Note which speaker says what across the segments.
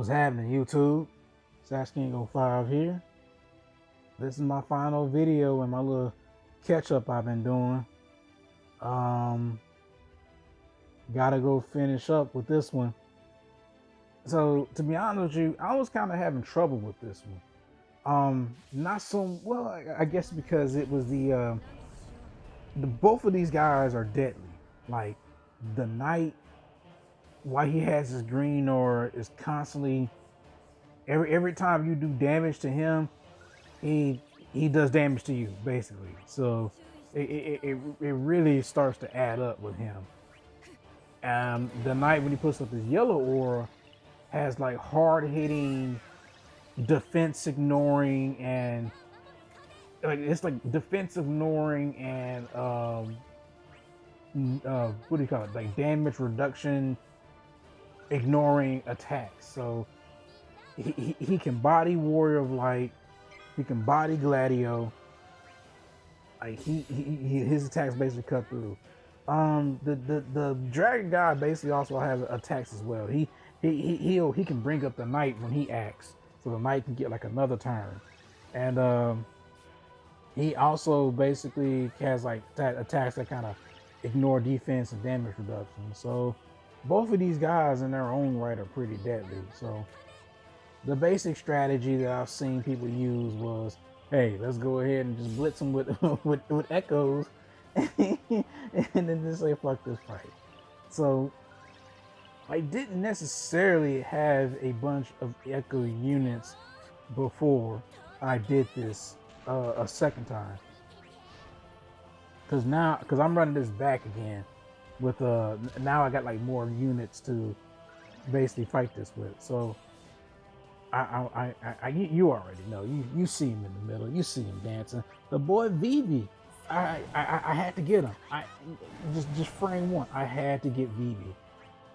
Speaker 1: What's happening, YouTube? Sasking05 here. This is my final video and my little catch-up I've been doing. Gotta go finish up with this one. So, to be honest with you, I was kind of having trouble with this one. Not so well, I guess because it was the both of these guys are deadly. Like, the knight, while he has his green aura, is constantly every time you do damage to him, he does damage to you, basically. So it really starts to add up with him. The knight, when he puts up his yellow aura, has like hard hitting, defense ignoring, and like it's like defense ignoring and what do you call it? Like damage reduction ignoring attacks. So he can body Warrior of Light, he can body Gladio. Like his attacks basically cut through. The dragon guy basically also has attacks as well. He can bring up the knight when he acts, so the knight can get like another turn. And he also basically has like attacks that kind of ignore defense and damage reduction. So both of these guys in their own right are pretty deadly. So the basic strategy that I've seen people use was, hey, let's go ahead and just blitz them with with echoes and then just say fuck this fight. So I didn't necessarily have a bunch of echo units before I did this a second time, because I'm running this back again with now I got like more units to basically fight this with. So you already know, you see him in the middle, you see him dancing, the boy Vivi. I had to get him. Just frame one, I had to get Vivi.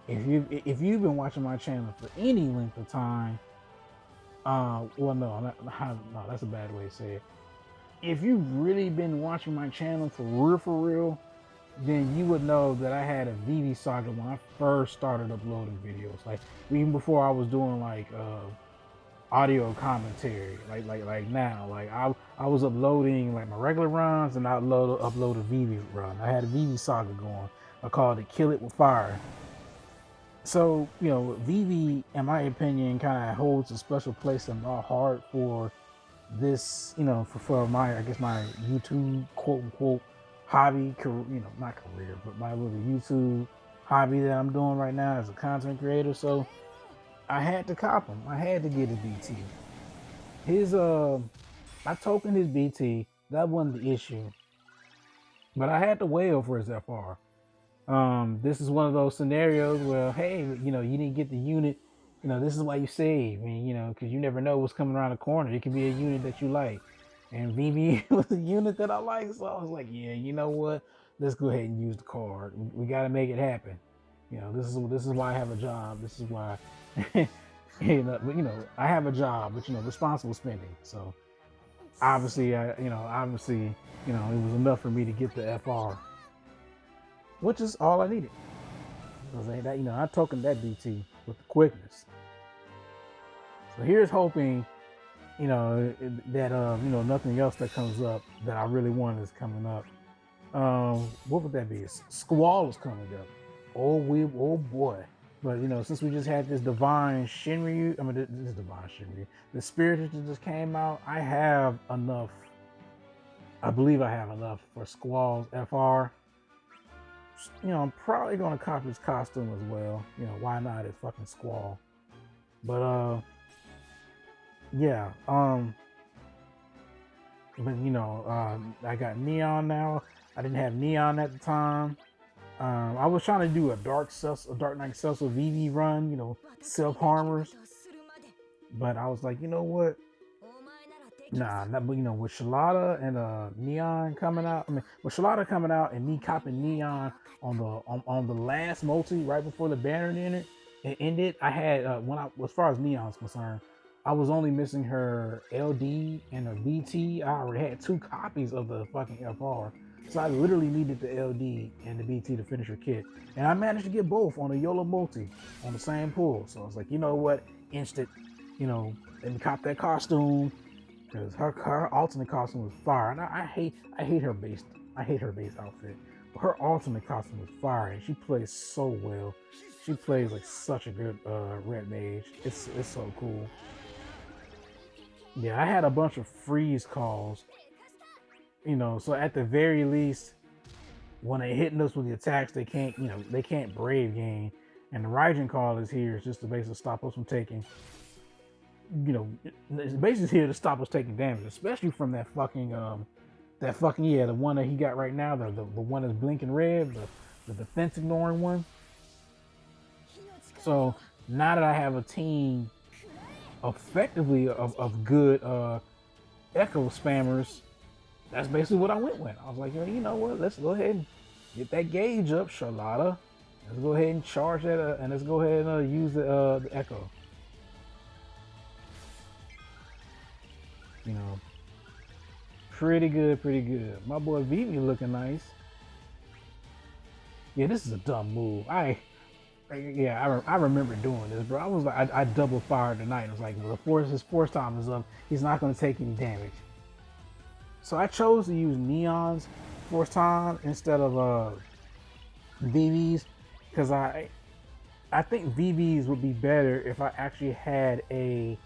Speaker 1: If you've been watching my channel for any length of time, well, no, that's a bad way to say it. If you've really been watching my channel for real, then you would know that I had a Vivi saga when I first started uploading videos. Like even before I was doing like audio commentary, like now. Like I was uploading like my regular runs, and I upload a Vivi run. I had a Vivi saga going. I called it Kill It With Fire. So, you know, Vivi, in my opinion, kind of holds a special place in my heart for this, you know, for my, I guess, my YouTube quote unquote hobby, you know, not career, but my little YouTube hobby that I'm doing right now as a content creator. So I had to cop him. I had to get his BT. I tokened his BT. That wasn't the issue, but I had to wail for his FR. This is one of those scenarios where, hey, you know, you didn't get the unit. You know, this is why you save, and you know, because you never know what's coming around the corner. It could be a unit that you like, and Vivi was a unit that I like, so I was like, yeah, you know what? Let's go ahead and use the card. We got to make it happen. You know, this is why I have a job. This is why, you know, I have a job, but you know, responsible spending. So obviously, you know, it was enough for me to get the FR, which is all I needed. Because you know, I tokened that BT with the quickness. So here's hoping, you know, that you know, nothing else that comes up that I really want is coming up. What would that be? Squall is coming up. Oh boy. But you know, since we just had this Divine Shinryu, this Divine Shinryu, the Spirit that just came out, I have enough. I believe I have enough for Squall's FR. You know, I'm probably gonna copy his costume as well. You know, why not? It's fucking Squall. But yeah. But you know, I got Neon now. I didn't have Neon at the time. I was trying to do a Dark Knight Celso Vivi run. You know, self-harmers. But I was like, you know what? Nah, you know, with Sherlotta and Neon coming out. I mean, with Sherlotta coming out and me copping Neon on the last multi right before the banner ended, I had as far as Neon's concerned, I was only missing her LD and her BT. I already had 2 copies of the fucking FR. So I literally needed the LD and the BT to finish her kit. And I managed to get both on a YOLO multi on the same pull. So I was like, you know what? Instant, and cop that costume. Because her alternate costume was fire. And I hate her base. I hate her base outfit. But her alternate costume was fire, and she plays so well. She plays like such a good red mage. It's so cool. Yeah, I had a bunch of freeze calls. So at the very least, when they're hitting us with the attacks, they can't brave gain. And the Raijin call is here just to basically stop us from taking, it's basically here to stop us taking damage, especially from that fucking the one that he got right now, the one that's blinking red, the defense ignoring one. So now that I have a team effectively of good echo spammers, that's basically what I went with. I was like, you know what? Let's go ahead and get that gauge up, Sherlotta. Let's go ahead and charge that, and let's go ahead and use the echo. Pretty good. My boy Vivi looking nice. Yeah, this is a dumb move. I remember doing this, bro. I was like, I double fired tonight. I was like, well, his force time is up. He's not going to take any damage. So I chose to use Neon's force time instead of Vivi's, because I think Vivi's would be better if I actually had a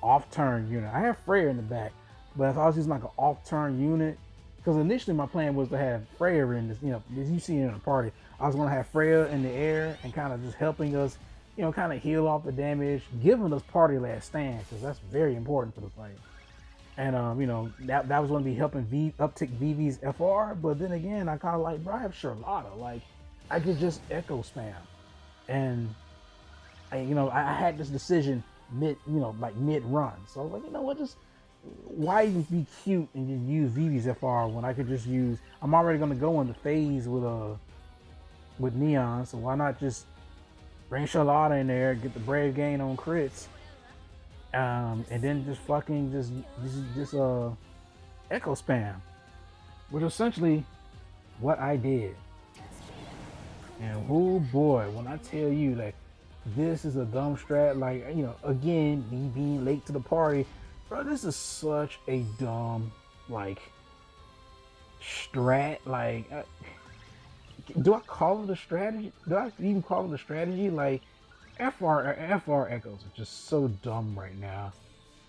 Speaker 1: off-turn unit. I have Freya in the back, but if I was using like an off-turn unit, because initially my plan was to have Freya in this, as you see in the party, I was going to have Freya in the air and kind of just helping us, kind of heal off the damage, giving us party last stand, because that's very important for the fight. And that was going to be helping uptick Vivi's FR, but then again, I kind of like, bro, I have Sherlotta, like I could just echo spam, and I had this decision mid run, so I was like, you know what, just why even be cute and just use Vivi's FR when I could just use, I'm already going to go into phase with Neon, so why not just bring Sherlotta in there, get the brave gain on crits, and then just fucking just echo spam, which is essentially what I did. And oh boy, when I tell you that this is a dumb strat, like, again, me being late to the party, bro, this is such a dumb, like, strat. Like, do I call it a strategy? Do I even call it a strategy? Like, FR echoes are just so dumb right now.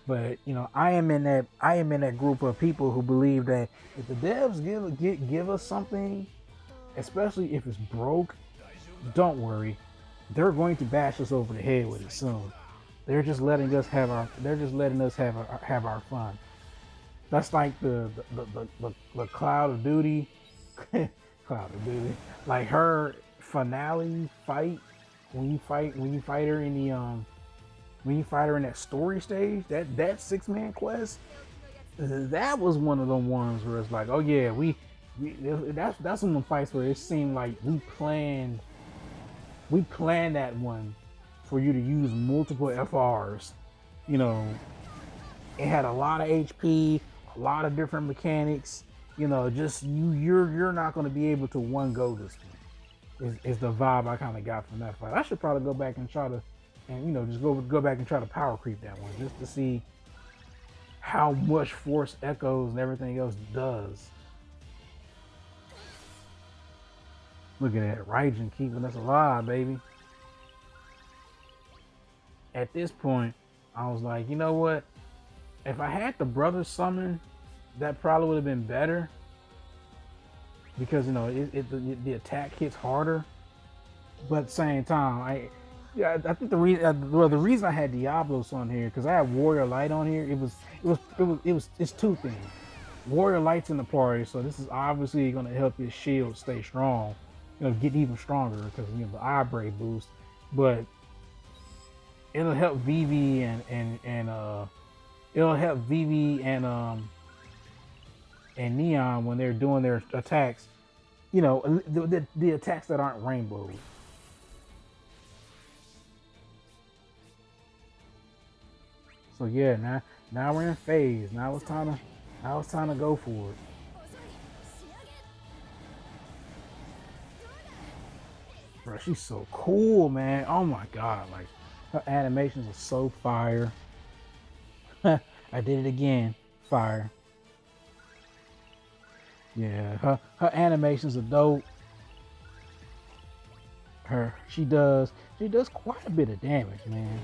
Speaker 1: But I am in that group of people who believe that if the devs give us something, especially if it's broke, don't worry, they're going to bash us over the head with it soon. They're just letting us have our fun. That's like the Cloud of Duty, Cloud of Duty, like her finale fight when you fight her in that story stage, that 6-man quest. That was one of the ones where it's like, oh yeah, that's one of the fights where it seemed like we planned that one for you to use multiple FRs. It had a lot of HP, a lot of different mechanics. Just you're not going to be able to one go this one. Is the vibe I kind of got from that fight. I should probably go back and try to, just go back and try to power creep that one just to see how much force echoes and everything else does. Look at that, Raijin keeping us alive, baby. At this point, I was like, you know what? If I had the brother summon, that probably would have been better. Because the attack hits harder, but at the same time, I think the reason I had Diablos on here, because I have Warrior Light on here. It's two things. Warrior Light's in the party, so this is obviously going to help his shield stay strong, get even stronger because the eye brave boost. But it'll help Vivi and Neon when they're doing their attacks, the attacks that aren't rainbows. So yeah, now we're in phase. Now it's time to go for it. bro, she's so cool, man. Oh my god, like her animations are so fire. I did it again, fire. Yeah, her animations are dope. She does quite a bit of damage, man.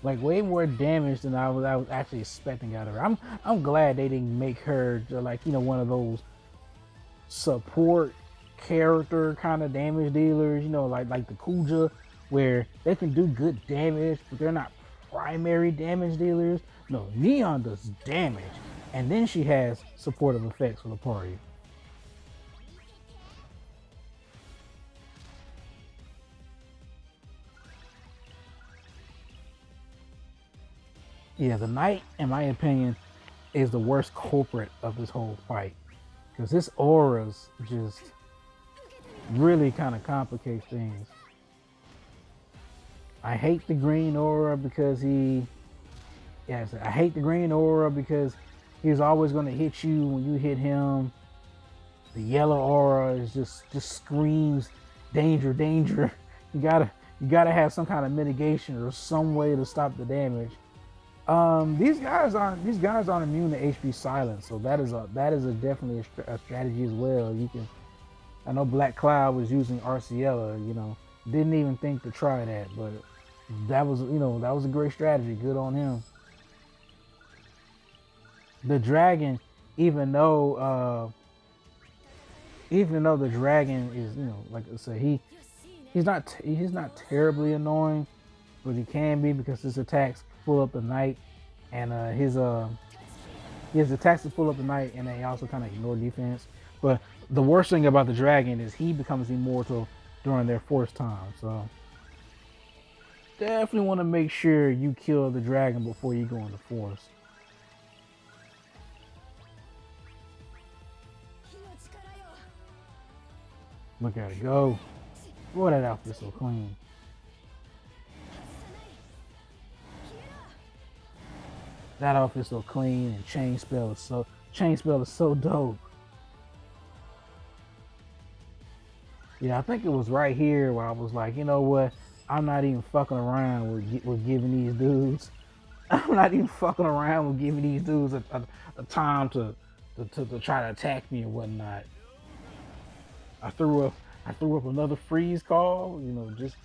Speaker 1: Like way more damage than I was actually expecting out of her. I'm glad they didn't make her like, you know, one of those support character kind of damage dealers, you know, like the Kuja, where they can do good damage, but they're not primary damage dealers. No, Neon does damage, and then she has supportive effects for the party. Yeah, the Knight, in my opinion, is the worst culprit of this whole fight, because his auras just really kind of complicates things. I hate the green aura because I hate the green aura because he's always going to hit you when you hit him. The yellow aura is just screams danger, danger. You gotta have some kind of mitigation or some way to stop the damage. These guys aren't immune to HP silence, so that is definitely a strategy as well. You can, I know Black Cloud was using Arciella, you know, didn't even think to try that, but that was a great strategy. Good on him. The dragon, even though the dragon is, you know, like I said, he's not terribly annoying, but he can be because his attacks pull up the Knight, and his attacks to pull up the Knight, and they also kind of ignore defense. But the worst thing about the dragon is he becomes immortal during their force time. So definitely want to make sure you kill the dragon before you go into force. Look at it go. Boy, that outfit's so clean. That outfit's so clean, and chain spell is so dope. Yeah, I think it was right here where I was like, you know what? I'm not even fucking around with giving these dudes. I'm not even fucking around with giving these dudes a time to try to attack me and whatnot. I threw up another freeze call. You know, just,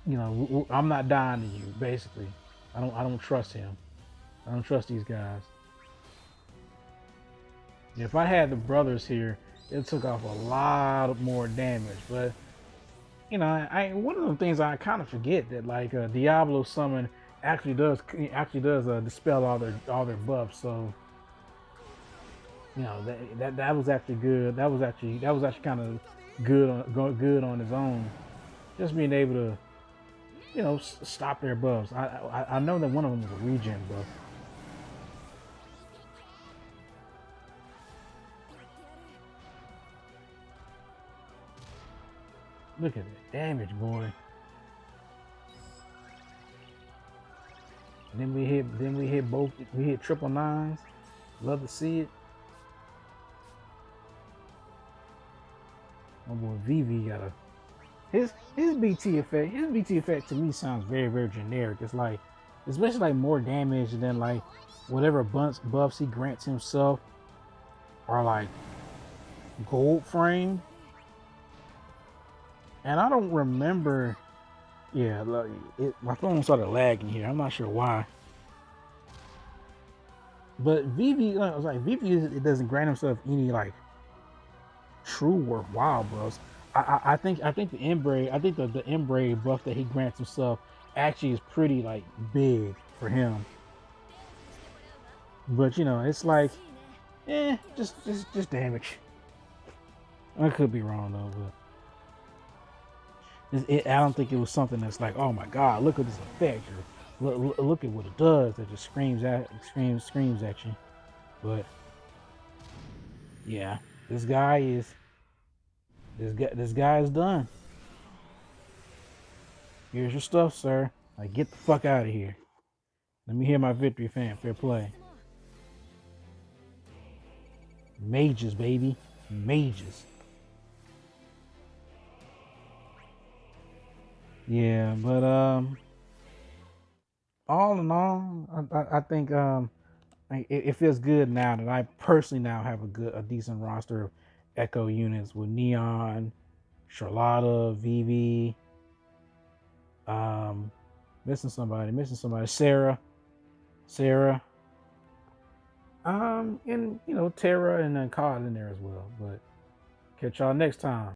Speaker 1: you know, I'm not dying to you. Basically, I don't trust him. I don't trust these guys. If I had the brothers here, it took off a lot more damage. But you know, one of the things I kind of forget that like Diablo summon actually does dispel all their buffs. So you know that was actually good. That was actually kind of good on its own. Just being able to, you know, stop their buffs. I know that one of them was a regen buff. Look at that damage, boy. And then we hit triple nines. Love to see it. My boy Vivi got his BT effect. His BT effect to me sounds very, very generic. It's like, especially like more damage than like whatever buffs he grants himself, or like gold frame. And I don't remember. Yeah, my phone started lagging here. I'm not sure why. But Vivi, it doesn't grant himself any like true worthwhile buffs. I think the Embrace buff that he grants himself actually is pretty like big for him. But you know, it's like, just damage. I could be wrong though, but I don't think it was something that's like, oh my god, look at this effect, or look at what it does. That just screams at you. But yeah, this guy is done. Here's your stuff, sir. Like, get the fuck out of here. Let me hear my victory fanfare play. Mages, baby. Mages. Yeah, but all in all, I think it feels good now that I personally now have a decent roster of Echo units with Neon, Charlotta, Vivi, um, missing somebody, Sarah, and Terra and then Cod in there as well. But catch y'all next time.